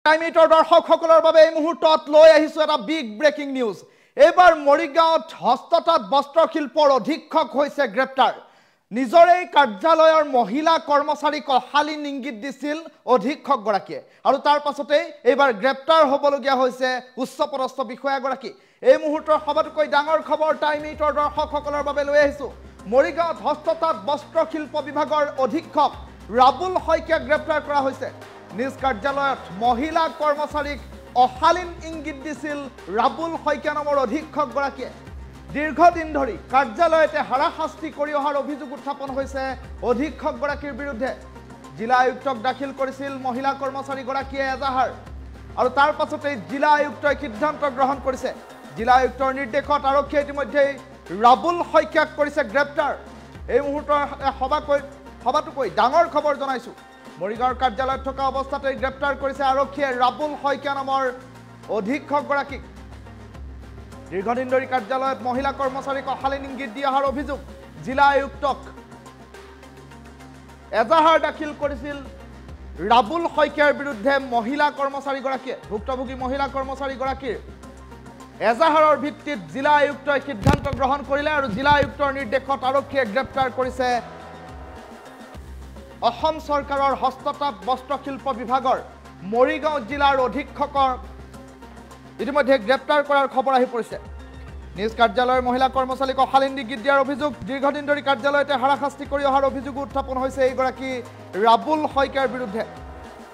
টাইমিটৰ দৰ্শকসকলৰ বাবে এই মুহূৰ্তত লৈ আহিছো এটা বিগ ব্ৰেকিং নিউজ। এবাৰ মৰিগাঁৱত হস্ততাঁত বস্ত্ৰশিল্পৰ অধীক্ষক হৈছে গ্ৰেপ্তাৰ। নিজৰে কাৰ্যালয়ৰ মহিলা কৰ্মচাৰীক অশালীন ইংগিত দিছিল অধীক্ষকগৰাকীয়ে আৰু তাৰ পাছতে এবাৰ গ্ৰেপ্তাৰ হ'বলগীয়া হৈছে উচ্চপদস্থ বিষয়াগৰাকী। এই মুহূৰ্তৰ সবাতোকৈ ডাঙৰ খবৰ টাইমিটৰ দৰ্শকসকলৰ বাবে লৈ আহিছো। মৰিগাঁৱত হস্ততাঁত বস্ত্ৰশিল্প বিভাগৰ অধীক্ষক ৰাবুল শইকীয়াক গ্ৰেপ্তাৰ কৰা হৈছে। নিজ কাৰ্যালয়ত মহিলা কৰ্মচাৰীক অশালীন ইংগিত দিছিল ৰাবুল শইকীয়া নামৰ অধীক্ষকগৰাকীয়ে। দীৰ্ঘদিন ধৰি কাৰ্যালয়তে হাৰাশাস্তি কৰি অহাৰ অভিযোগ উত্থাপন হৈছে অধীক্ষকগৰাকীৰ বিৰুদ্ধে। জিলা আয়ুক্তক দাখিল কৰিছিল মহিলা কৰ্মচাৰীগৰাকীয়ে এজাহাৰ আৰু তাৰ পাছতেই জিলা আয়ুক্তই সিদ্ধান্ত গ্ৰহণ কৰিছে। জিলা আয়ুক্তৰ নিৰ্দেশত আৰক্ষীয়ে ইতিমধ্যে ৰাবুল শইকীয়াক কৰিছে গ্ৰেপ্তাৰ। এই মুহূৰ্তৰ সবাতোকৈ ডাঙৰ খবৰ জনাইছো। মৰিগাঁৱৰ কাৰ্যালয়ত থকা অৱস্থাতে গ্ৰেপ্তাৰ কৰিছে আৰক্ষীয়ে ৰাবুল শইকীয়া নামৰ অধীক্ষকগৰাকীক। দীৰ্ঘদিন ধৰি কাৰ্যালয়ত মহিলা কৰ্মচাৰীক অশালীন ইংগিত দি অহাৰ অভিযোগ। জিলা আয়ুক্তক এজাহাৰ দাখিল কৰিছিল ৰাবুল শইকীয়াৰ বিৰুদ্ধে মহিলা কৰ্মচাৰীগৰাকীয়ে। ভুক্তভোগী মহিলা কৰ্মচাৰীগৰাকীৰ এজাহাৰৰ ভিত্তিত জিলা আয়ুক্তই সিদ্ধান্ত গ্ৰহণ কৰিলে আৰু জিলা আয়ুক্তৰ নিৰ্দেশত আৰক্ষীয়ে গ্ৰেপ্তাৰ কৰিছে অসম চৰকাৰৰ হস্ততাঁত বস্ত্ৰশিল্প বিভাগৰ মৰিগাঁও জিলাৰ অধীক্ষকৰ ইতিমধ্যে গ্ৰেপ্তাৰ কৰাৰ খবৰ আহি পৰিছে। নিজ কাৰ্যালয়ৰ মহিলা কৰ্মচাৰীক অশালীন ইংগিত দিয়াৰ অভিযোগ। দীৰ্ঘদিন ধৰি কাৰ্যালয়তে হাৰাশাস্তি কৰি অহাৰ অভিযোগ উত্থাপন হৈছে এইগৰাকী ৰাবুল শইকীয়াৰ বিৰুদ্ধে।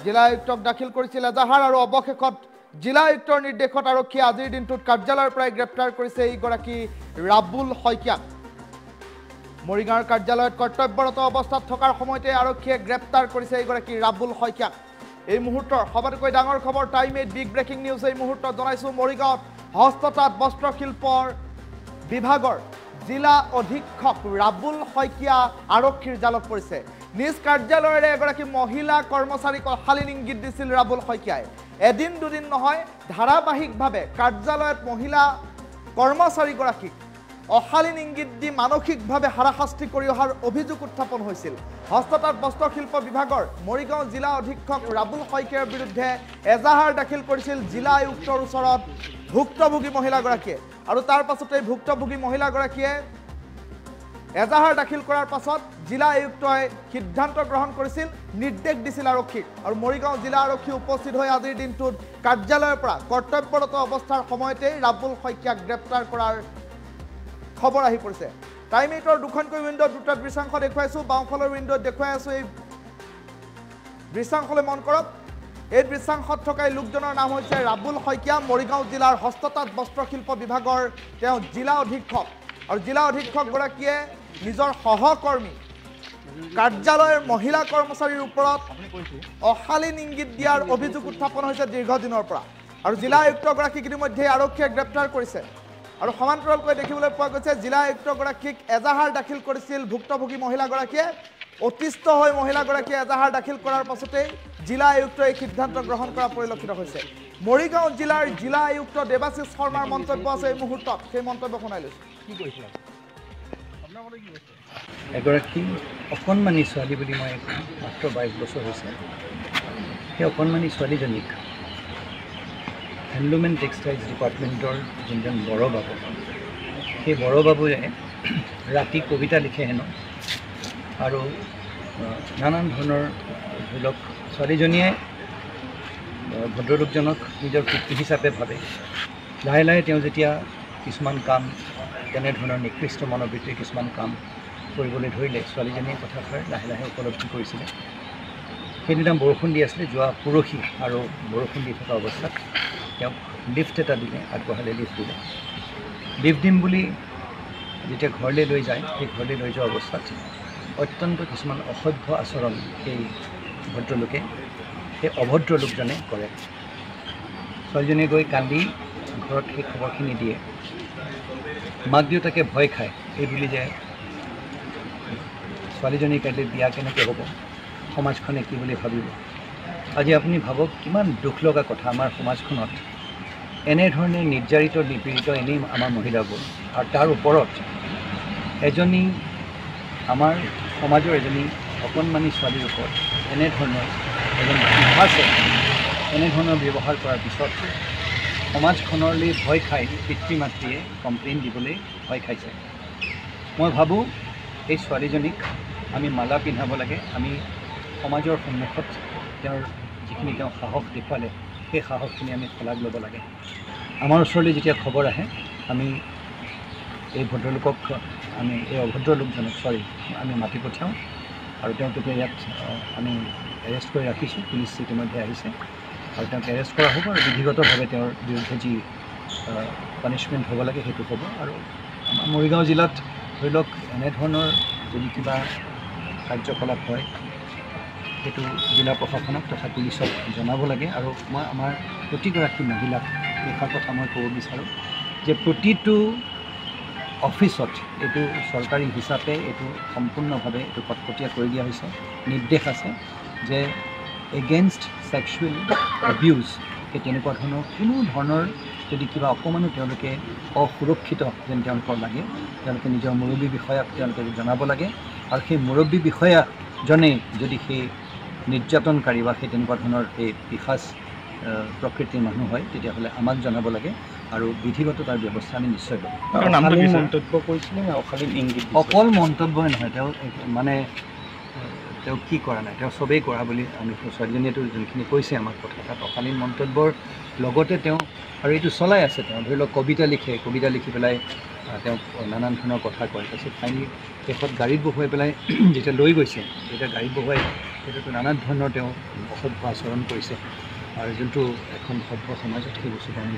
জিলা আয়ুক্তক দাখিল কৰিছিল এজাহাৰ আৰু অৱশেষত জিলা আয়ুক্তৰ নিৰ্দেশত আৰক্ষীয়ে আজিৰ দিনটোত কাৰ্যালয়ৰ পৰাই গ্ৰেপ্তাৰ কৰিছে এইগৰাকী ৰাবুল শইকীয়াক। মৰিগাঁৱৰ কাৰ্যালয়ত কৰ্তব্যৰত অৱস্থাত থকাৰ সময়তে আৰক্ষীয়ে গ্ৰেপ্তাৰ কৰিছে এইগৰাকী ৰাবুল শইকীয়াক। এই মুহূৰ্তৰ সবাতোকৈ ডাঙৰ খবৰ টাইমেট বিগ ব্ৰেকিং নিউজ। এই মুহূৰ্তত জনাইছো মৰিগাঁৱত হস্ততাঁত বস্ত্ৰশিল্পৰ বিভাগৰ জিলা অধীক্ষক ৰাবুল শইকীয়া আৰক্ষীৰ জালত পৰিছে। নিজ কাৰ্যালয়ৰে এগৰাকী মহিলা কৰ্মচাৰীক অশালীন ইংগিত দিছিল ৰাবুল শইকীয়াই। এদিন দুদিন নহয়, ধাৰাবাহিকভাৱে কাৰ্যালয়ত মহিলা কৰ্মচাৰীগৰাকীক অশালীন ইংগিত দি মানসিকভাৱে হাৰাশাস্তি কৰি অহাৰ অভিযোগ উত্থাপন হৈছিল। হস্ততাঁত বস্ত্ৰশিল্প বিভাগৰ মৰিগাঁও জিলা অধীক্ষক ৰাবুল শইকীয়াৰ বিৰুদ্ধে এজাহাৰ দাখিল কৰিছিল জিলা আয়ুক্তৰ ওচৰত ভুক্তভোগী মহিলাগৰাকীয়ে আৰু তাৰ পাছতে ভুক্তভোগী মহিলাগৰাকীয়ে এজাহাৰ দাখিল কৰাৰ পাছত জিলা আয়ুক্তই সিদ্ধান্ত গ্ৰহণ কৰিছিল, নিৰ্দেশ দিছিল আৰক্ষীক আৰু মৰিগাঁও জিলা আৰক্ষী উপস্থিত হৈ আজিৰ দিনটোত কাৰ্যালয়ৰ পৰা কৰ্তব্যৰত অৱস্থাৰ সময়তে ৰাবুল শইকীয়াক গ্ৰেপ্তাৰ কৰাৰ খবৰ আহি পৰিছে। টাইমেটৰ দুখনকৈ উইণ্ডত দুটা দৃশ্যাংশ দেখুৱাইছো। বাওঁফালৰ উইণ্ডত দেখুৱাই আছো এই দৃশ্যাংশলৈ মন কৰক। এই দৃশ্যাংশত থকা লোকজনৰ নাম হৈছে ৰাবুল শইকীয়া। মৰিগাঁও জিলাৰ হস্ততাঁত বস্ত্ৰশিল্প বিভাগৰ তেওঁ জিলা অধীক্ষক আৰু জিলা অধীক্ষকগৰাকীয়ে নিজৰ সহকৰ্মী কাৰ্যালয়ৰ মহিলা কৰ্মচাৰীৰ ওপৰত অশালীন ইংগিত দিয়াৰ অভিযোগ উত্থাপন হৈছে দীৰ্ঘদিনৰ পৰা আৰু জিলা আয়ুক্তগৰাকীক ইতিমধ্যে আৰক্ষীয়ে গ্ৰেপ্তাৰ কৰিছে। আৰু সমান্তৰালকৈ দেখিবলৈ পোৱা গৈছে জিলা আয়ুক্তগৰাকীক এজাহাৰ দাখিল কৰিছিল ভুক্তভোগী মহিলাগৰাকীয়ে। অতিষ্ঠ হৈ মহিলাগৰাকীয়ে এজাহাৰ দাখিল কৰাৰ পাছতেই জিলা আয়ুক্তই সিদ্ধান্ত গ্ৰহণ কৰা পৰিলক্ষিত হৈছে। মৰিগাঁও জিলাৰ জিলা আয়ুক্ত দেৱাশিষ শৰ্মাৰ মন্তব্য আছে এই মুহূৰ্তত, সেই মন্তব্য শুনাই লৈছোঁ। কি কৈছিল? এগৰাকী অকণমানি ছোৱালী বুলি মই মাত্ৰ 22 বছৰ হৈছে। সেই অকণমানি ছোৱালীজনীক হেণ্ডলুম এণ্ড টেক্সটাইলছ ডিপাৰ্টমেণ্টৰ যোনজন বড়োবাবু, সেই বড়োবাবুৱে ৰাতি কবিতা লিখে হেনো আৰু নানান ধৰণৰ ধৰি লওক ছোৱালীজনীয়ে ভদ্ৰলোকজনক নিজৰ পিতৃ হিচাপে ভাবে। লাহে লাহে তেওঁ যেতিয়া কিছুমান কাম তেনেধৰণৰ নিকৃষ্ট মনোবৃত্তিৰ কিছুমান কাম কৰিবলৈ ধৰিলে, ছোৱালীজনীয়ে কথাষাৰ লাহে লাহে উপলব্ধি কৰিছিলে। সেইদিনা বৰষুণ দি আছিলে, যোৱা পৰহি, আৰু বৰষুণ দি থকা অৱস্থাত তেওঁক লিফ্ট এটা দিলে, আগবঢ়ালে লিফ্ট দিলে। লিফ্ট দিম বুলি যেতিয়া ঘৰলৈ লৈ যায়, সেই ঘৰলৈ লৈ যোৱা অৱস্থাত অত্যন্ত কিছুমান অসভ্য আচৰণ সেই ভদ্ৰলোকে, সেই অভদ্ৰ লোকজনে কৰে। ছোৱালীজনীয়ে গৈ কান্দি ঘৰত সেই খবৰখিনি দিয়ে। মাক দেউতাকে ভয় খায় এই বুলি যে ছোৱালীজনীৰ কাইলৈ বিয়া কেনেকৈ হ'ব, সমাজখনে কি বুলি ভাবিব। আজি আপুনি ভাবক কিমান দুখ লগা কথা, আমাৰ সমাজখনত এনেধৰণে নিৰ্যাৰিত নিপীড়িত এনেই আমাৰ মহিলাবোৰ, আৰু তাৰ ওপৰত এজনী আমাৰ সমাজৰ এজনী অকণমানি ছোৱালীৰ ওপৰত এনেধৰণৰ এজন বিভাসে এনেধৰণৰ ব্যৱহাৰ কৰাৰ পিছত সমাজখনলৈ ভয় খাই পিতৃ মাতৃয়ে কমপ্লেইন দিবলৈ ভয় খাইছে। মই ভাবোঁ এই ছোৱালীজনীক আমি মালা পিন্ধাব লাগে। আমি সমাজৰ সন্মুখত তেওঁৰ যিখিনি তেওঁ সাহস দেখুৱালে সেই সাহসখিনি আমি শলাগ ল'ব লাগে। আমাৰ ওচৰলৈ যেতিয়া খবৰ আহে আমি এই ভদ্ৰলোকক এই অভদ্ৰ লোকজনক আমি মাতি পঠিয়াওঁ আৰু তেওঁক তেতিয়া ইয়াত আমি এৰেষ্ট কৰি ৰাখিছোঁ। পুলিচ ইতিমধ্যে আহিছে আৰু তেওঁক এৰেষ্ট কৰা হ'ব আৰু বিধিগতভাৱে তেওঁৰ বিৰুদ্ধে যি পানিছমেণ্ট হ'ব লাগে সেইটো হ'ব। আৰু আমাৰ মৰিগাঁও জিলাত ধৰি লওক এনেধৰণৰ যদি কিবা কাৰ্যকলাপ হয় সেইটো জিলা প্ৰশাসনক তথা পুলিচক জনাব লাগে। আৰু মই আমাৰ প্ৰতিগৰাকী মহিলাক এইষাৰ কথা মই ক'ব বিচাৰোঁ যে প্ৰতিটো অফিচত এইটো চৰকাৰী হিচাপে এইটো সম্পূৰ্ণভাৱে এইটো কটকটীয়া কৰি দিয়া হৈছে। নিৰ্দেশ আছে যে এগেইনষ্ট ছেক্সুৱেল এবিউজ সেই তেনেকুৱা ধৰণৰ কোনো ধৰণৰ যদি কিবা অকণমানো তেওঁলোকে অসুৰক্ষিত যেন তেওঁলোকৰ লাগে তেওঁলোকে নিজৰ মুৰব্বী বিষয়াক তেওঁলোকে জনাব লাগে। আৰু সেই মুৰব্বী বিষয়াজনে যদি সেই নিৰ্যাতনকাৰী বা সেই তেনেকুৱা ধৰণৰ সেই পিশাচ প্ৰকৃতিৰ মানুহ হয় তেতিয়াহ'লে আমাক জনাব লাগে আৰু বিধিগত তাৰ ব্যৱস্থা আমি নিশ্চয় ল'ম। মন্তব্য কৰিছিলে অশালীন ইংগিত অকল মন্তব্যই নহয়, তেওঁ মানে তেওঁ কি কৰা নাই, তেওঁ চবেই কৰা বুলি আমি ছোৱালীজনীয়েতো যোনখিনি কৈছে আমাক কথা তাত অশালীন মন্তব্যৰ লগতে তেওঁ আৰু এইটো চলাই আছে। তেওঁ ধৰি লওক কবিতা লিখি পেলাই তেওঁক নানান ধৰণৰ কথা কয়। তাৰপিছত ফাইনেলি শেষত গাড়ীত বহুৱাই পেলাই যেতিয়া লৈ গৈছে তেতিয়া গাড়ীত বহুৱাই সেইটোতো নানান ধৰণৰ তেওঁ অসভ্য আচৰণ কৰিছে আৰু যোনটো এখন সভ্য সমাজত সেই বস্তুটো আমি